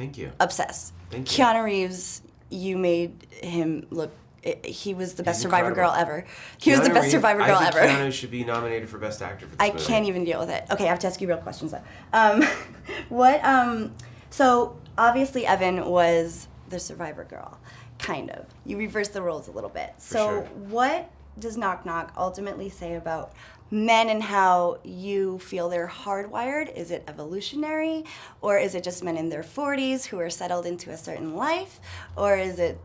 Thank you. Obsessed. Thank you. Keanu Reeves, you made him look. He was the best Survivor incredible. girl ever. He was the best Survivor girl I ever. think Kiana should be nominated for Best Actor for this movie. I can't even deal with it. Okay, I have to ask you real questions though. So obviously Evan was the Survivor girl, kind of. You reversed the roles a little bit. So sure. what does Knock Knock ultimately say about men and how you feel they're hardwired? Is it evolutionary, or is it just men in their 40s who are settled into a certain life, or is it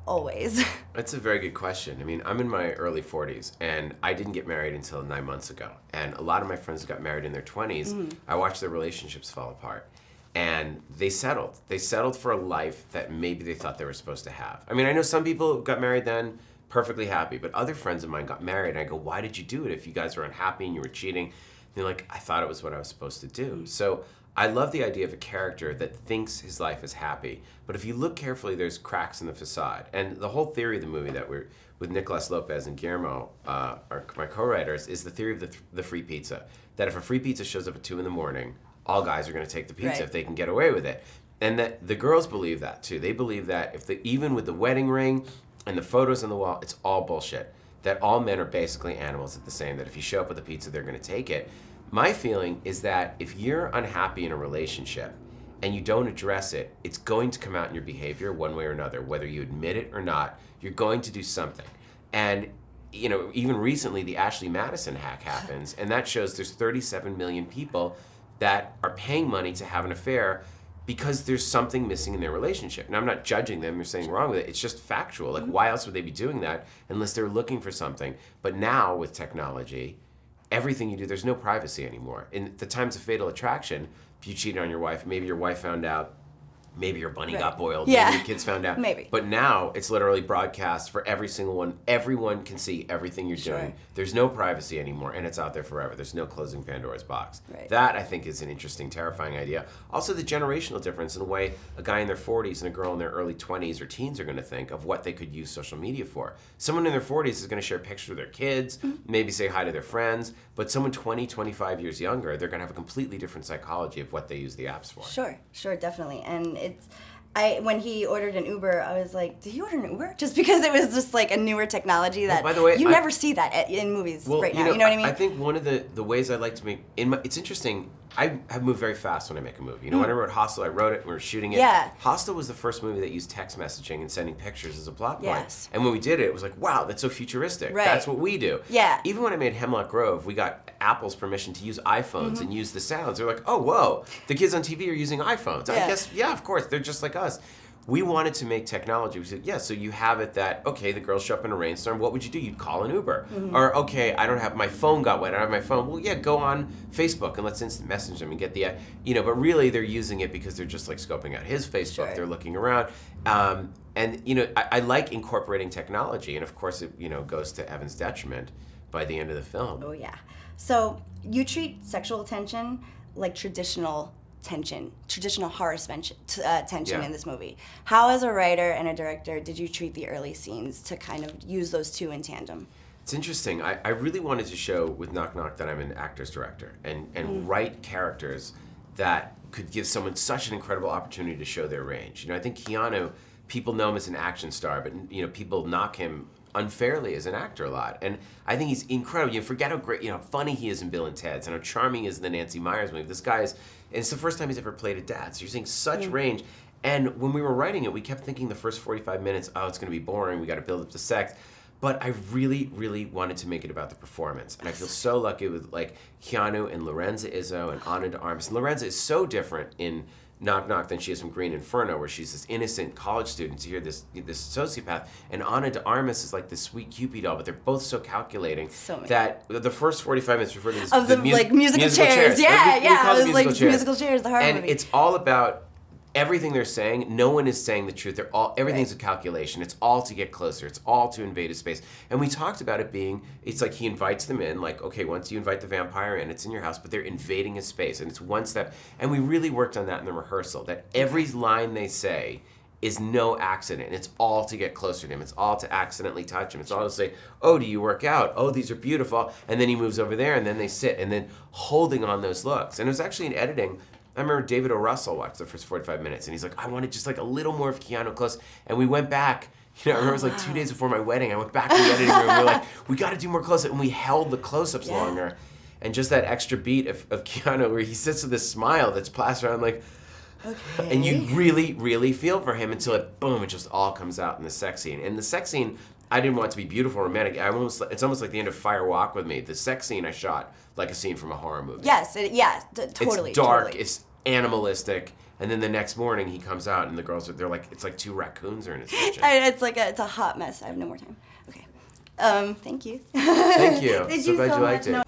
always? That's a very good question. I mean, I'm in my early 40s, and I didn't get married until 9 months ago. And a lot of my friends who got married in their 20s, I watched their relationships fall apart. And they settled. They settled for a life that maybe they thought they were supposed to have. I mean, I know some people who got married then, perfectly happy, but other friends of mine got married, and I go, why did you do it if you guys were unhappy and you were cheating? And they're like, I thought it was what I was supposed to do. So I love the idea of a character that thinks his life is happy, but if you look carefully, there's cracks in the facade. And the whole theory of the movie that we're with Nicolas Lopez and Guillermo, my co-writers, is the theory of the free pizza. That if a free pizza shows up at 2 a.m, all guys are going to take the pizza Right. if they can get away with it. And that the girls believe that too. They believe that even with the wedding ring and the photos on the wall, it's all bullshit. That all men are basically animals at the same, that if you show up with a pizza, they're going to take it. My feeling is that if you're unhappy in a relationship and you don't address it, it's going to come out in your behavior one way or another. Whether you admit it or not, you're going to do something. And you know, even recently, the Ashley Madison hack happens, and that shows there's 37 million people that are paying money to have an affair because there's something missing in their relationship. Now, I'm not judging them or saying wrong with it. It's just factual. Like, why else would they be doing that unless they're looking for something? But now, with technology, everything you do, there's no privacy anymore. In the times of Fatal Attraction, if you cheated on your wife, maybe your wife found out, maybe your bunny got boiled, maybe your kids found out. Maybe. But now, it's literally broadcast for every single one. Everyone can see everything you're doing. There's no privacy anymore, and it's out there forever. There's no closing Pandora's box. Right. That, I think, is an interesting, terrifying idea. Also, the generational difference in the way a guy in their 40s and a girl in their early 20s or teens are going to think of what they could use social media for. Someone in their 40s is going to share pictures of their kids, maybe say hi to their friends, but someone 20, 25 years younger, they're going to have a completely different psychology of what they use the apps for. Sure, definitely. And when he ordered an Uber, I was like, did he order an Uber? Just because it was just like a newer technology that by the way, you never see that in movies right now. You know what I mean? I think one of the ways I like to make, it's interesting, I have moved very fast when I make a movie. You know, when I wrote Hostel, I wrote it, and we were shooting it. Yeah. Hostel was the first movie that used text messaging and sending pictures as a plot point. Yes. And when we did it, it was like, wow, that's so futuristic. Right. That's what we do. Yeah. Even when I made Hemlock Grove, we got Apple's permission to use iPhones and use the sounds. They're like, oh, whoa, the kids on TV are using iPhones. I guess, yeah, of course, they're just like us. We wanted to make technology. We said, yeah, so you have it that, okay, the girls show up in a rainstorm. What would you do? You'd call an Uber. Or, okay, I don't have, my phone got wet. I don't have my phone. Well, yeah, go on Facebook and let's instant message them and get the, but really they're using it because they're just like scoping out his Facebook. Sure. They're looking around. And, I like incorporating technology. And of course, it, goes to Evan's detriment by the end of the film. Oh, yeah. So you treat sexual tension like traditional horror tension in this movie. How, as a writer and a director, did you treat the early scenes to kind of use those two in tandem? It's interesting. I really wanted to show with Knock Knock that I'm an actor's director and write characters that could give someone such an incredible opportunity to show their range. I think Keanu, people know him as an action star, but people knock him unfairly as an actor a lot. And I think he's incredible. Forget how great, how funny he is in Bill and Ted's and how charming he is in the Nancy Meyers movie. This guy is, and it's the first time he's ever played a dad. So you're seeing such range. And when we were writing it, we kept thinking the first 45 minutes, oh, it's going to be boring. We got to build up the sex. But I really, really wanted to make it about the performance. And I feel so lucky with Keanu and Lorenza Izzo and Ana de Armas. And Lorenza is so different in Knock Knock than she is from Green Inferno, where she's this innocent college student to hear this sociopath. And Ana de Armas is like this sweet Cupid doll, but they're both so calculating that the first 45 minutes refer to this, of the musical chairs. Yeah, it was like musical chairs, the horror movie. And it's all about everything they're saying. No one is saying the truth. Everything's a calculation. It's all to get closer. It's all to invade his space. And we talked about it being, it's like he invites them in, like, okay, once you invite the vampire in, it's in your house, but they're invading his space, and it's one step. And we really worked on that in the rehearsal, that every line they say is no accident. It's all to get closer to him. It's all to accidentally touch him. It's all to say, oh, do you work out? Oh, these are beautiful. And then he moves over there, and then they sit, and then holding on those looks. And it was actually in editing, I remember David O. Russell watched the first 45 minutes, and he's like, I wanted just like a little more of Kiana close. And we went back. I remember it was like 2 days before my wedding. I went back to the editing room. We were like, we got to do more close-up, and we held the close-ups longer. And just that extra beat of Kiana where he sits with this smile that's plastered on, like, okay. And you really, really feel for him until boom, it just all comes out in the sex scene. And the sex scene, I didn't want it to be beautiful, romantic. It's almost like the end of Fire Walk with Me. The sex scene I shot like a scene from a horror movie. Yes, totally. It's dark, totally. it's animalistic. And then the next morning he comes out and the girls they're like, it's like 2 raccoons are in his kitchen. It's a hot mess. I have no more time. Okay. Thank you. Thank you. Thank so you glad so you liked much. it. No.